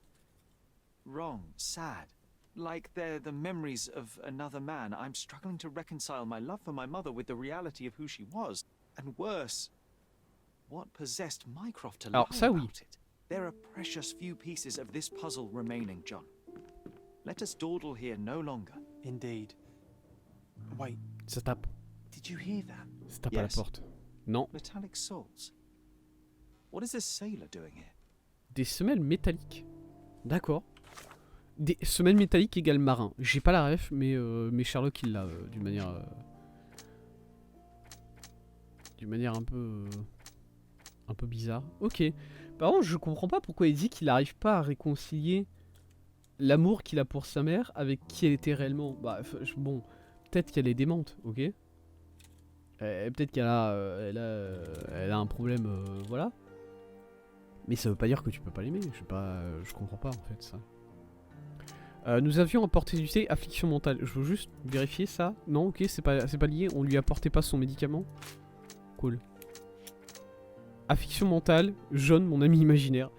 wrong, sad. Like they're the memories of another man. I'm struggling to reconcile my love for my mother with the reality of who she was. And worse, what possessed Mycroft to lie Alors, ça, oui. about it? There are precious few pieces of this puzzle remaining, John. Let us dawdle here no longer. Indeed. Wait, Ça tape. did you hear that? Ça tape à la Yes. porte. Non. Metallic souls. What is this sailor doing here? Des semelles métalliques. D'accord. Des semelles métalliques égale marin. J'ai pas la ref, mais Sherlock il l'a d'une manière... d'une manière un peu bizarre. Ok. Par contre, je comprends pas pourquoi il dit qu'il n'arrive pas à réconcilier l'amour qu'il a pour sa mère avec qui elle était réellement. Bah, bon, peut-être qu'elle est démente, ok. Peut-être qu'elle a, elle a un problème, voilà. Mais ça veut pas dire que tu peux pas l'aimer. Je comprends pas en fait ça. Nous avions apporté du thé, affliction mentale. Je veux juste vérifier ça. Non, ok, c'est pas lié. On lui apportait pas son médicament. Cool. Affliction mentale, John, mon ami imaginaire.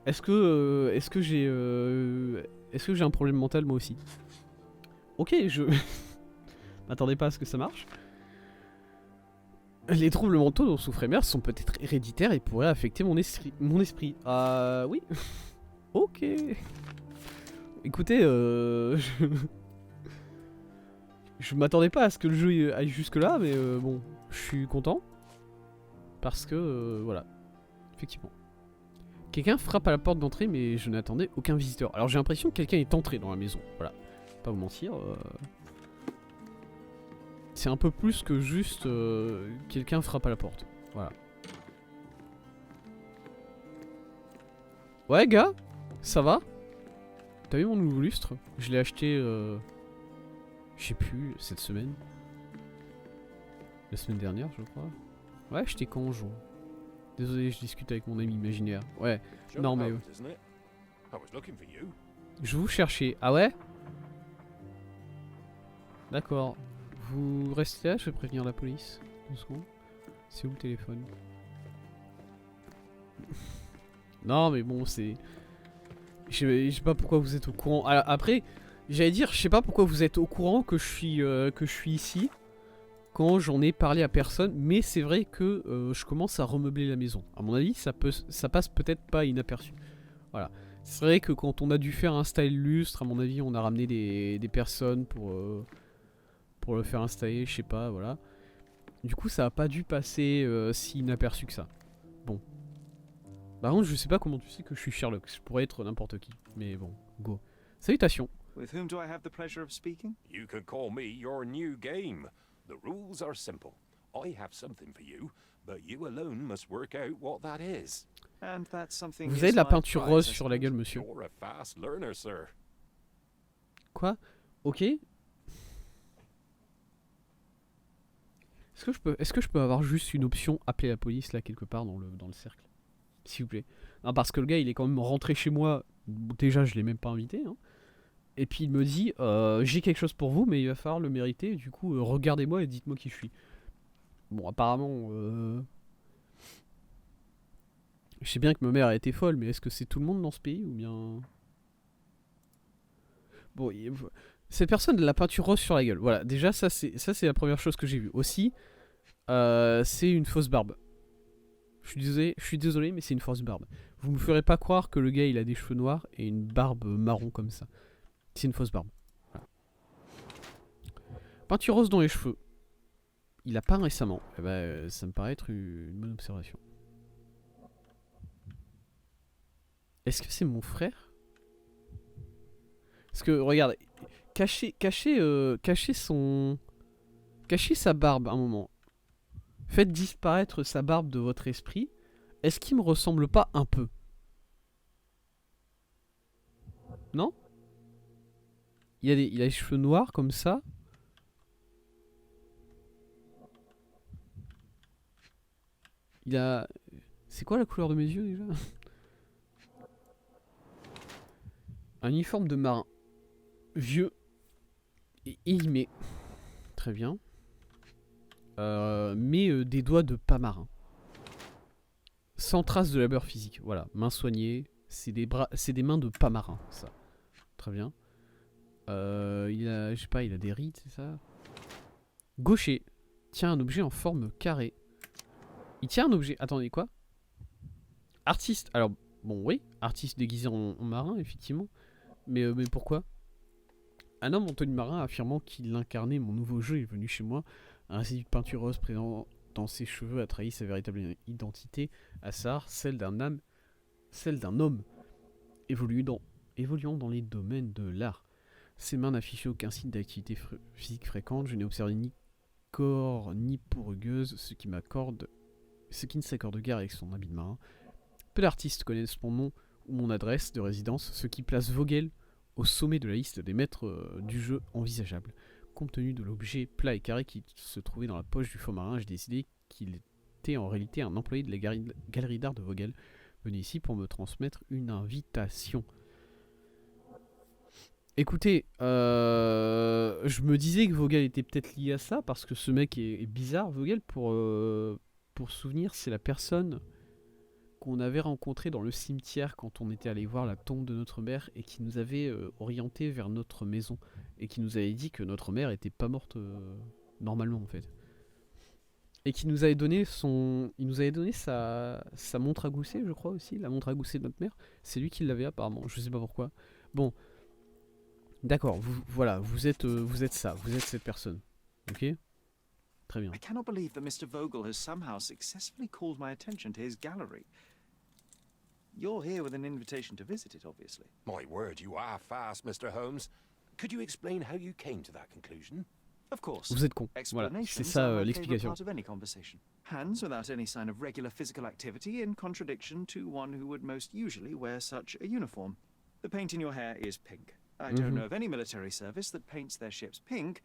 Est-ce que j'ai un problème mental moi aussi? Ok, je m'attendais pas à ce que ça marche. Les troubles mentaux dont souffrait mère sont peut-être héréditaires et pourraient affecter mon esprit. Oui. Ok. Écoutez, je m'attendais pas à ce que le jeu aille jusque là, mais bon, je suis content. Parce que, voilà. Effectivement. Quelqu'un frappe à la porte d'entrée, mais je n'attendais aucun visiteur. Alors j'ai l'impression que quelqu'un est entré dans la maison. Voilà. Pas vous mentir. C'est un peu plus que juste quelqu'un frappe à la porte. Voilà. Ouais, gars, ça va? T'as vu mon nouveau lustre? Je l'ai acheté, je sais plus, cette semaine. La semaine dernière, je crois. Ouais, acheté quand, jour? Désolé, je discute avec mon ami imaginaire. Ouais, non mais... Je vous cherchais. Ah ouais? D'accord. Vous restez là, je vais prévenir la police. 2 secondes. C'est où le téléphone? Non mais bon, c'est... Je sais pas pourquoi vous êtes au courant. Alors, après, j'allais dire, je sais pas pourquoi vous êtes au courant que je suis ici. Quand j'en ai parlé à personne. Mais c'est vrai que je commence à remeubler la maison. À mon avis, ça passe peut-être pas inaperçu. Voilà. C'est vrai que quand on a dû faire un style lustre, à mon avis, on a ramené des personnes pour le faire installer, je sais pas, voilà. Du coup, ça a pas dû passer si inaperçu que ça. Bon. Par contre, je sais pas comment tu sais que je suis Sherlock. Je pourrais être n'importe qui. Mais bon, go. Salutations. With whom do I have the pleasure of speaking? You can call me your new game. The rules are simple. I have something for you, but you alone must work out what that is. And that's something Vous is avez de la my peinture prize, rose I sur la suppose. gueule, monsieur. You're a fast learner, sir. Quoi? Ok. Est-ce que je peux avoir juste une option appeler la police là quelque part dans le cercle? S'il vous plaît. Non, parce que le gars il est quand même rentré chez moi. Déjà je l'ai même pas invité. Hein. Et puis il me dit j'ai quelque chose pour vous mais il va falloir le mériter. Du coup regardez-moi et dites-moi qui je suis. Bon apparemment je sais bien que ma mère a été folle mais est-ce que c'est tout le monde dans ce pays ou bien... Bon, cette personne a de la peinture rose sur la gueule. Voilà, déjà ça c'est la première chose que j'ai vue. Aussi, c'est une fausse barbe. Je suis désolé, mais c'est une fausse barbe. Vous me ferez pas croire que le gars il a des cheveux noirs et une barbe marron comme ça. C'est une fausse barbe. Voilà. Peinture rose dans les cheveux. Il a peint récemment. Eh ben, ça me paraît être une bonne observation. Est-ce que c'est mon frère? Parce que, regarde, cacher sa barbe un moment. Faites disparaître sa barbe de votre esprit. Est-ce qu'il me ressemble pas un peu? Non? Il a les cheveux noirs comme ça. Il a... C'est quoi la couleur de mes yeux déjà? Un uniforme de marin. Vieux. Et élimé. Très bien. Mais des doigts de pas marin. Sans trace de labeur physique. Voilà. Mains soignées. C'est des mains de pas marin. Ça. Très bien. Il a... Je sais pas, il a des rides, c'est ça? Gaucher. Tient un objet en forme carrée. Il tient un objet... Attendez, quoi? Artiste. Alors, bon, oui. Artiste déguisé en marin, effectivement. Mais pourquoi? Un homme en tenue marin affirmant qu'il incarnait mon nouveau jeu est venu chez moi. Un résidu de peinture rose présent dans ses cheveux a trahi sa véritable identité, à savoir celle d'un homme évoluant dans les domaines de l'art. Ses mains n'affichaient aucun signe d'activité physique fréquente. Je n'ai observé ni corps ni peau rugueuse, ce qui ne s'accorde guère avec son habit de marin. Peu d'artistes connaissent mon nom ou mon adresse de résidence, ce qui place Vogel au sommet de la liste des maîtres du jeu envisageables. Compte tenu de l'objet plat et carré qui se trouvait dans la poche du faux marin, j'ai décidé qu'il était en réalité un employé de la galerie d'art de Vogel, venu ici pour me transmettre une invitation. Écoutez, je me disais que Vogel était peut-être lié à ça, parce que ce mec est bizarre. Vogel, pour souvenir, c'est la personne qu'on avait rencontré dans le cimetière quand on était allé voir la tombe de notre mère et qui nous avait orienté vers notre maison et qui nous avait dit que notre mère était pas morte normalement en fait. Et qui nous avait donné sa montre à gousset, je crois aussi, la montre à gousset de notre mère. C'est lui qui l'avait apparemment, je sais pas pourquoi. Bon, d'accord, voilà, vous êtes ça, vous êtes cette personne, ok? Très bien. I cannot believe that Mr. Vogel has somehow successfully called my attention to his gallery. You're here with an invitation to visit it, obviously. My word, you are fast, Mr. Holmes. Could you explain how you came to that conclusion? Of course. Vous êtes con. Voilà, c'est Explanations ça are my favorite l'explication. part of any conversation. Hands without any sign of regular physical activity, in contradiction to one who would most usually wear such a uniform. The paint in your hair is pink. I don't know of any military service that paints their ships pink,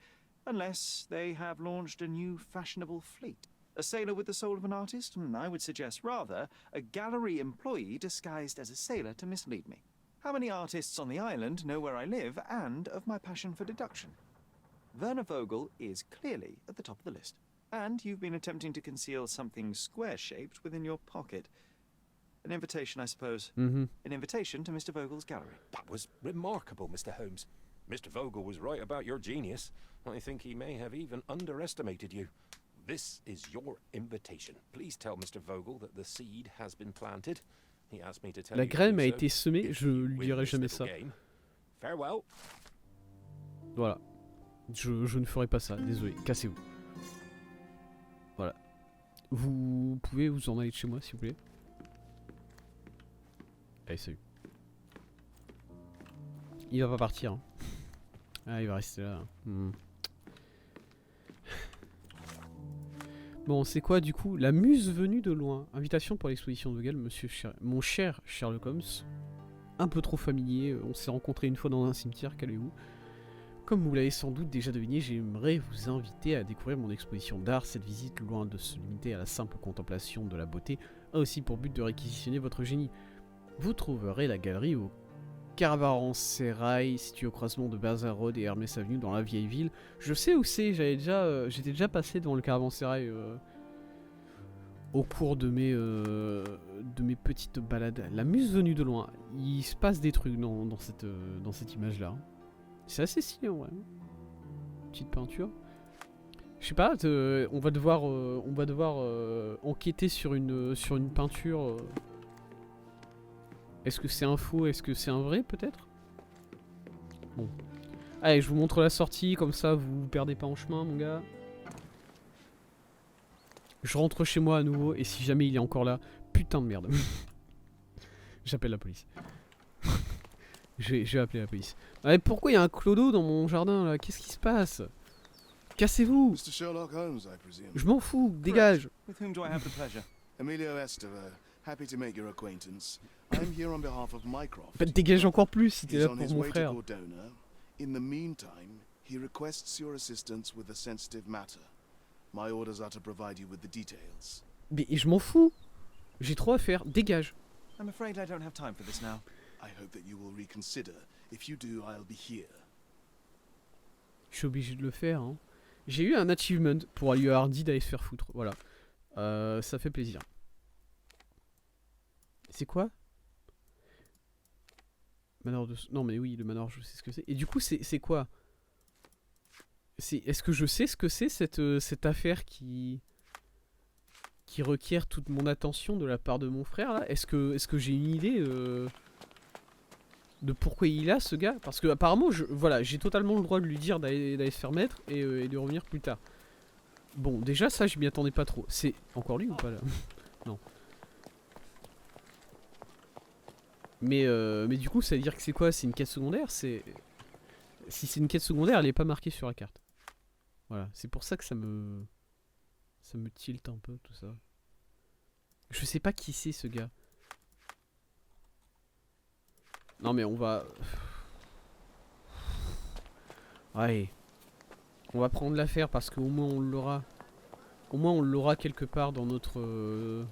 unless they have launched a new fashionable fleet. A sailor with the soul of an artist? I would suggest rather a gallery employee disguised as a sailor to mislead me. How many artists on the island know where I live and of my passion for deduction? Werner Vogel is clearly at the top of the list. And you've been attempting to conceal something square-shaped within your pocket. An invitation, I suppose. An invitation to Mr. Vogel's gallery. That was remarkable, Mr. Holmes. Mr. Vogel was right about your genius. I think he may have even underestimated you. This is your invitation. Please tell Mr. Vogel that the seed has been planted. He asked me to tell La you to graine do a so. été semée, If je you lui win dirai this jamais little ça. game, farewell. Voilà. Je ne ferai pas ça, désolé, cassez-vous. Voilà. Vous pouvez vous en aller de chez moi, s'il vous plaît. Allez, salut. Il va pas partir. Hein. Ah, il va rester là. Bon, c'est quoi du coup? La muse venue de loin. Invitation pour l'exposition de Vogel, mon cher Sherlock Holmes. Un peu trop familier, on s'est rencontrés une fois dans un cimetière, calmez-vous. Comme vous l'avez sans doute déjà deviné, j'aimerais vous inviter à découvrir mon exposition d'art. Cette visite, loin de se limiter à la simple contemplation de la beauté, a aussi pour but de réquisitionner votre génie. Vous trouverez la galerie au Caravansérail, situé au croisement de Bazar Road et Hermès Avenue dans la vieille ville. Je sais où c'est, j'étais déjà passé devant le Caravansérail au cours de mes petites balades. La muse venue de loin, il se passe des trucs dans cette image-là. C'est assez stylé en vrai. Petite peinture. Je sais pas, on va devoir enquêter sur une peinture. Est-ce que c'est un faux? Est-ce que c'est un vrai peut-être? Bon. Allez, je vous montre la sortie, comme ça vous vous perdez pas en chemin mon gars. Je rentre chez moi à nouveau et si jamais il est encore là, putain de merde. J'appelle la police. Je vais appeler la police. Ouais, pourquoi il y a un clodo dans mon jardin là? Qu'est-ce qui se passe? Cassez-vous! Mr. Sherlock Holmes, I presume. Je m'en fous, dégage! With whom do I have the pleasure? Emilio Esteva, happy to make your acquaintance. I'm here on behalf of Mycroft. Bah, dégage encore plus si t'es He's là on pour his mon way to frère. Cordona. In the meantime, he requests your assistance with a sensitive matter. My orders are to provide you with the details. Mais je m'en fous! J'ai trop à faire, dégage! I'm afraid I don't have time for this now. I hope that you will reconsider. If you do, I'll be here. Je suis obligé de le faire. Hein. J'ai eu un achievement pour aller à Hardy d'aller se faire foutre. Voilà. Ça fait plaisir. C'est quoi? Manoir de... Non mais oui, le manoir, je sais ce que c'est. Et du coup, c'est quoi? Est-ce que je sais ce que c'est cette affaire qui requiert toute mon attention de la part de mon frère là? Est-ce que j'ai une idée de pourquoi il est là ce gars? Parce que apparemment, voilà, j'ai totalement le droit de lui dire d'aller se faire mettre et de revenir plus tard. Bon, déjà ça, je m'y attendais pas trop. C'est encore lui ou pas là? Non. Mais du coup, ça veut dire que c'est quoi? C'est une quête secondaire? Si c'est une quête secondaire, elle est pas marquée sur la carte. Voilà, c'est pour ça que ça me tilte un peu tout ça. Je sais pas qui c'est ce gars. Non mais on va... Ouais. On va prendre l'affaire parce qu'au moins on l'aura. Au moins on l'aura quelque part dans notre...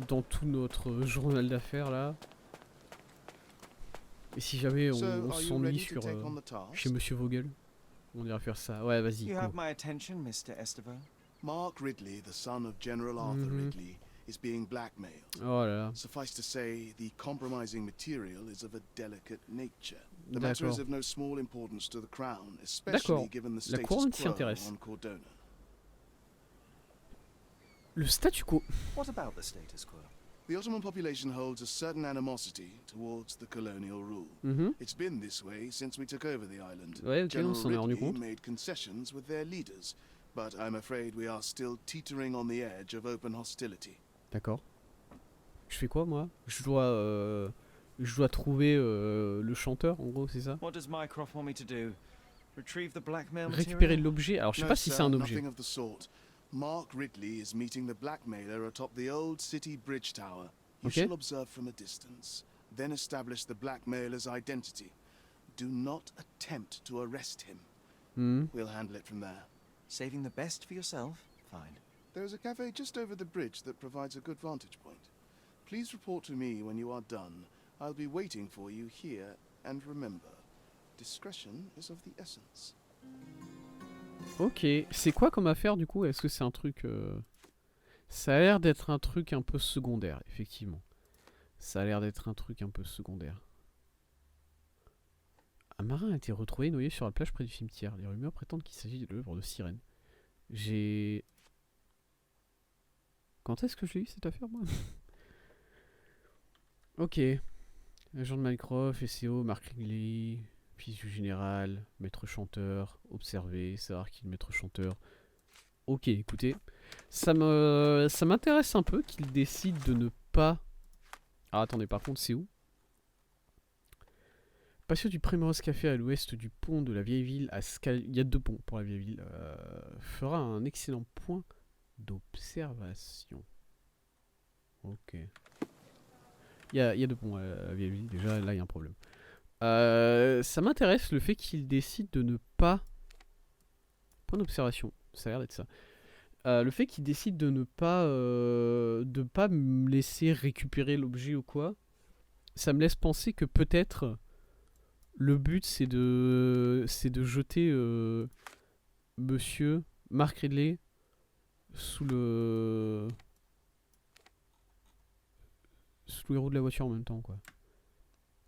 dans tout notre journal d'affaires là. Et si jamais on s'ennuie sur... chez Monsieur Vogel, on ira faire ça. Ouais, vas-y. You Go. have my attention, Mr. Esteva. Mark Ridley, the son of General Arthur Ridley, is being blackmailed. Oh là là. Suffice to say, the compromising material is of a delicate nature. The matter is D'accord. of no small importance to the Crown, especially given the La couronne status s'y quo intéresse. on Cordona. Le statu quo. What about the status quo? The Ottoman population holds a certain animosity towards the colonial rule. It's been this way since we took over the island. Ouais, ok, on General s'en est rendu Ridley compte. made concessions with their leaders, but I'm afraid we are still teetering on the edge of open hostility. D'accord. Je fais quoi moi? Je dois trouver le chanteur, en gros, c'est ça? What does Mycroft want me to do? Retrieve the blackmail Récupérer material? l'objet. Alors je sais No, pas si sir, c'est un objet. nothing of the sort. Mark Ridley is meeting the blackmailer atop the old city bridge tower. You Okay. shall observe from a distance, then establish the blackmailer's identity. Do not attempt to arrest him. We'll handle it from there. Saving the best for yourself? Fine. There is a cafe just over the bridge that provides a good vantage point. Please report to me when you are done. I'll be waiting for you here, and remember, discretion is of the essence. Ok, c'est quoi comme affaire du coup? Est-ce que c'est un truc... Ça a l'air d'être un truc un peu secondaire, effectivement. Ça a l'air d'être un truc un peu secondaire. Un marin a été retrouvé noyé sur la plage près du cimetière. Les rumeurs prétendent qu'il s'agit de l'œuvre de Sirène. J'ai... Quand est-ce que j'ai eu cette affaire, moi? Ok. Agent de Mycroft, SEO, Mark Ridley, fils du général, maître chanteur, observer, savoir qui est le maître chanteur. Ok, écoutez, ça m'intéresse un peu qu'il décide de ne pas... Ah attendez, par contre c'est où? Patio du Primrose Café à l'ouest du pont de la vieille ville à il y a 2 ponts pour la vieille ville. Fera un excellent point d'observation. Ok. Il y a 2 ponts à la vieille ville, déjà là il y a un problème. Ça m'intéresse le fait qu'il décide de ne pas... Point d'observation, ça a l'air d'être ça. Le fait qu'il décide de ne pas me laisser récupérer l'objet ou quoi, ça me laisse penser que peut-être le but c'est de jeter Monsieur Mark Ridley sous les roues de la voiture en même temps, quoi.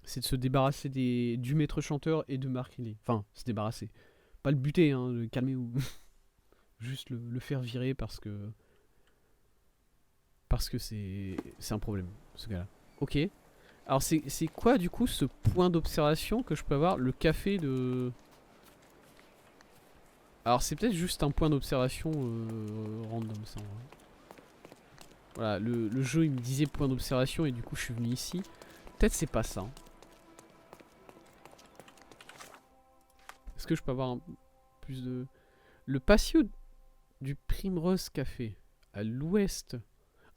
C'est de se débarrasser du maître chanteur et de Mark Ridley. Enfin, se débarrasser. Pas le buter, hein, le calmer ou... Juste le faire virer parce que c'est un problème, ce gars-là. Ok. Alors c'est quoi du coup ce point d'observation que je peux avoir? Le café de... Alors c'est peut-être juste un point d'observation random ça. Voilà, le jeu il me disait point d'observation et du coup je suis venu ici. Peut-être c'est pas ça. que je peux avoir plus de... Le patio du Primrose Café, à l'ouest.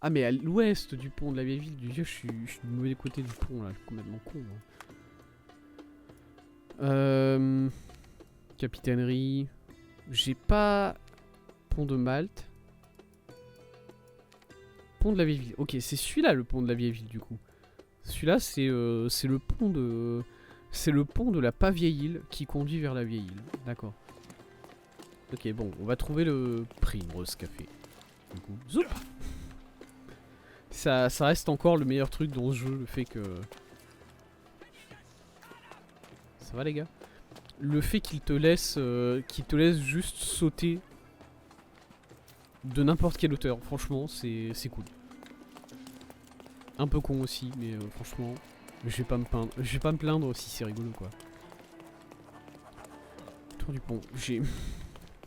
Ah, mais à l'ouest du pont de la vieille ville. Du Dieu, je suis du mauvais côté du pont, là. Je suis complètement con, moi. Capitainerie. J'ai pas... Pont de Malte. Pont de la vieille ville. Ok, c'est celui-là, le pont de la vieille ville, du coup. Celui-là, c'est le pont de... C'est le pont de la pas vieille île qui conduit vers la vieille île. D'accord. Ok, bon, on va trouver le Primrose Café. Du coup, zoup. Ça reste encore le meilleur truc dans ce jeu, le fait que... Ça va les gars? Le fait qu'il te laisse juste sauter de n'importe quelle hauteur, franchement, c'est cool. Un peu con aussi, mais franchement, je vais pas me plaindre si c'est rigolo quoi. Tour du pont, j'ai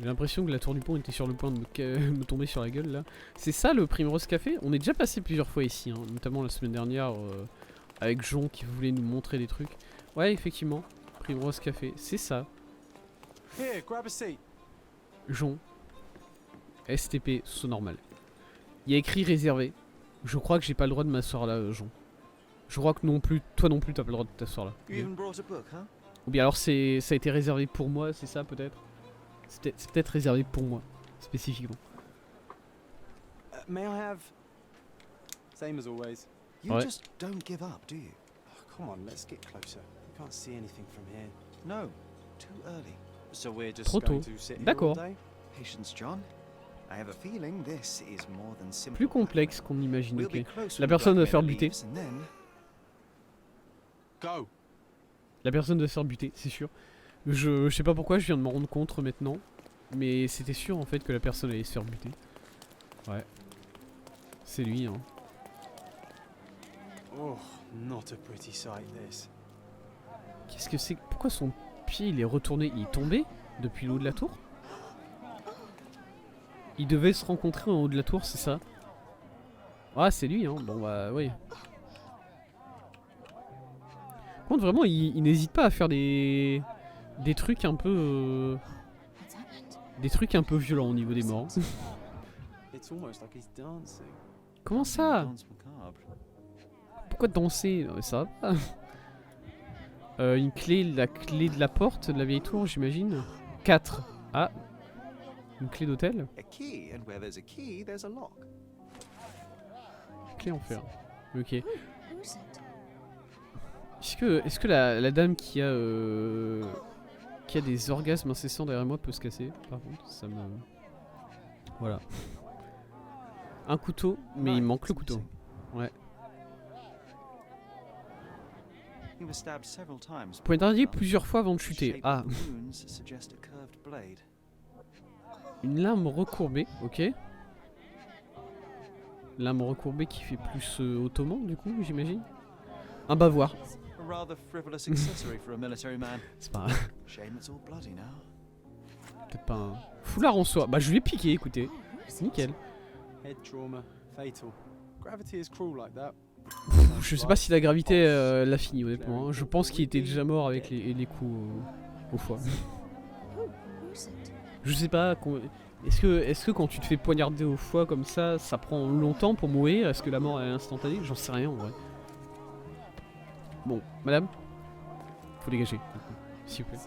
l'impression que la tour du pont était sur le point de me tomber sur la gueule là. C'est ça le Primrose Café? On est déjà passé plusieurs fois ici, hein, notamment la semaine dernière avec Jon qui voulait nous montrer des trucs. Ouais, effectivement, Primrose Café, c'est ça. Here, grab a seat. Jon, STP, c'est normal. Il y a écrit réservé. Je crois que j'ai pas le droit de m'asseoir là, Jon. Je crois que non plus, toi non plus t'as pas le droit de t'asseoir là. You even brought a book, huh? Ou bien alors ça a été réservé pour moi, c'est ça peut-être? C'est peut-être réservé pour moi, spécifiquement. May I have... Same as always. You Ouais. just don't give up, do you? Oh, come on, let's get closer. You can't see anything from here. No, too early. So we're just Trop going tôt. to sit here all D'accord. day? Patience, John. I have a feeling this is more than simple. Plus complexe qu'on imagine, We'll ok. be close La when personne va Blackmailer faire buter. leaves, and then... Go. La personne doit se faire buter, c'est sûr. Je sais pas pourquoi je viens de m'en rendre compte maintenant. Mais c'était sûr en fait que la personne allait se faire buter. Ouais. C'est lui, hein. Oh, not a pretty sight this. Qu'est-ce que c'est? Pourquoi son pied il est retourné? Il est tombé depuis le haut de la tour? Il devait se rencontrer en haut de la tour, c'est ça? Ah, c'est lui, hein. Bon, bah, oui. Par contre, vraiment, il n'hésite pas à faire des trucs un peu... des trucs un peu violents au niveau des morts. It's almost like he's dancing. Comment ça? Dance macabre. Pourquoi danser? Ça va pas. Une clé, la clé de la porte de la vieille tour, j'imagine. 4. Ah. Une clé d'hôtel. A key, and where there's a key, there's a lock. Clé en fer. Ok. Est-ce que la dame qui a des orgasmes incessants derrière moi peut se casser? Par contre, ça me... Voilà. Un couteau, mais il manque le couteau. Ouais. He was stabbed several times. Poignardé plusieurs fois avant de chuter. Ah. Wounds suggest a curved blade. Une lame recourbée, ok. Lame recourbée qui fait plus ottoman du coup, j'imagine. Un bavoir. A rather frivolous accessory for a military man. C'est pas Shame it's all bloody now. peut-être pas un foulard en soie. Bah je lui ai piqué, écoutez. C'est nickel. Head trauma, fatal. Gravity is cruel like that. Je sais pas si la gravité l'a fini honnêtement. Hein. Je pense qu'il était déjà mort avec les coups au foie. Je sais pas. Est-ce que quand tu te fais poignarder au foie comme ça prend longtemps pour mourir? Est-ce que la mort est instantanée? J'en sais rien en vrai. Bon, madame, faut dégager, s'il vous plaît.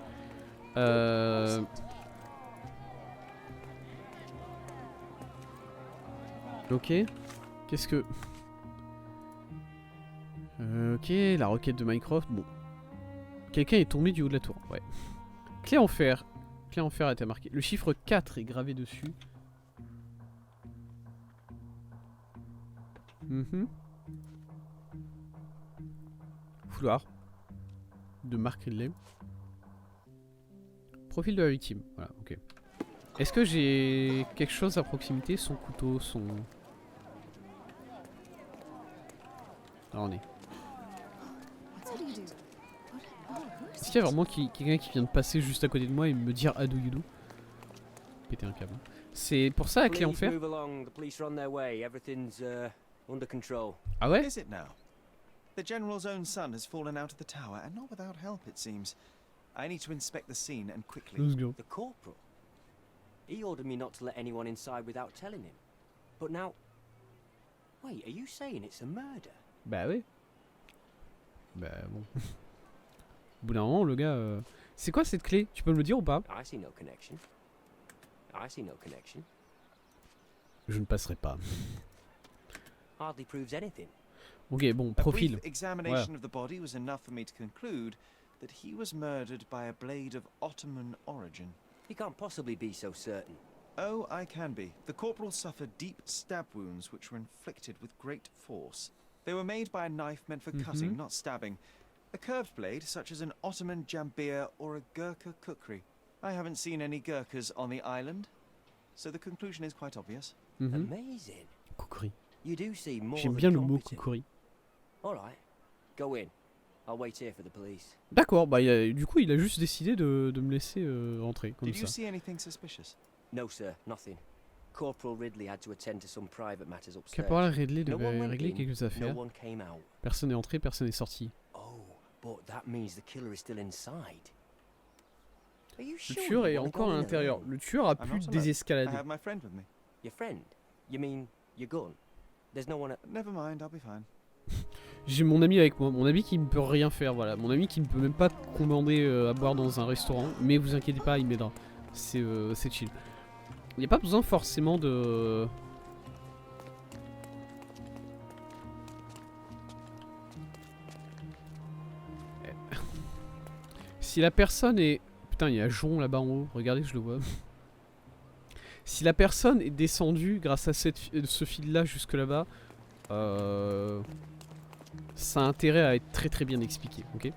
Ok. Qu'est-ce que... ok, la requête de Minecraft, bon. Quelqu'un est tombé du haut de la tour, ouais. Clé en fer. Clé en fer a été marquée. Le chiffre 4 est gravé dessus. Fouloir. De Mark Ridley. Profil de la victime, voilà, ok. Est-ce que j'ai quelque chose à proximité? Son couteau, son... Attendez. Est-ce qu'il y a vraiment quelqu'un qui vient de passer juste à côté de moi et me dire how do you do? Péter un câble. C'est pour ça la clé en fer? Move along. The police are on their way. Everything's under control. Ah ouais? Is it now? The General's own son has fallen out of the tower, and not without help, it seems. I need to inspect the scene and quickly. Let's go. The corporal? He ordered me not to let anyone inside without telling him. But now... Wait, are you saying it's a murder? Bah oui. Bah bon. Au bout d'un moment, le gars... C'est quoi cette clé? Tu peux me le dire ou pas? I see no connection. I see no connection. Je ne passerai pas. Hardly proves anything. Ok, bon, A profil. brief examination of the body was enough for me to conclude that he was murdered by a blade of Ottoman origin. You can't possibly be so certain. Oh, I can be. The corporal suffered deep stab wounds which were inflicted with great force. They were made by a knife meant for cutting, not stabbing. A curved blade, such as an Ottoman jambir or a Gurkha kukri. I haven't seen any Gurkhas on the island, so the conclusion is quite obvious. Amazing. Kukri. You do see more J'aime than bien le mot competent. kukri. All right. Go in. I'll wait here for the police. D'accord, bah du coup il a juste décidé de me laisser rentrer comme Did you ça. see anything suspicious? No, sir, nothing. Corporal Ridley had to attend to some private matters upstairs. Caporal Ridley No one devait went régler in, quelques affaires. No one came out. Personne n'est entré, personne n'est sorti. Oh, but that means the killer is still inside. Are you Le sure tueur you est wanna encore go à in l'intérieur. alone? Le tueur a I'm pu not alone. I désescalader. have my friend with me. Your friend? You mean your gun? There's no one at... Never mind, I'll be fine. J'ai mon ami avec moi, mon ami qui ne peut rien faire, voilà. Mon ami qui ne peut même pas commander à boire dans un restaurant. Mais vous inquiétez pas, il m'aidera. C'est chill. Il n'y a pas besoin forcément de... Si la personne est... Putain, il y a Jon là-bas en haut, regardez, je le vois. Si la personne est descendue grâce à ce fil-là jusque là-bas, ça a intérêt à être très très bien expliqué, ok?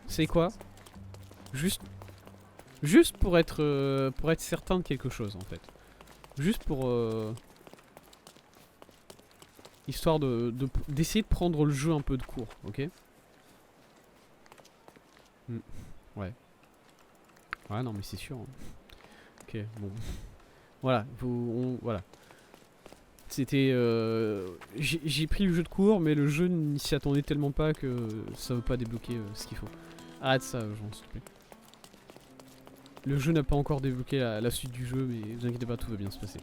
C'est quoi? Juste pour être certain de quelque chose en fait. Juste pour... histoire d'essayer de prendre le jeu un peu de court, ok? Ouais. Ouais, non mais c'est sûr. Hein. Ok, bon. Voilà, voilà. C'était... j'ai pris le jeu de court, mais le jeu n'y s'y attendait tellement pas que ça veut pas débloquer ce qu'il faut. Arrête ça, Jean, s'il te plaît. Le jeu n'a pas encore débloqué la suite du jeu, mais vous inquiétez pas, tout va bien se passer.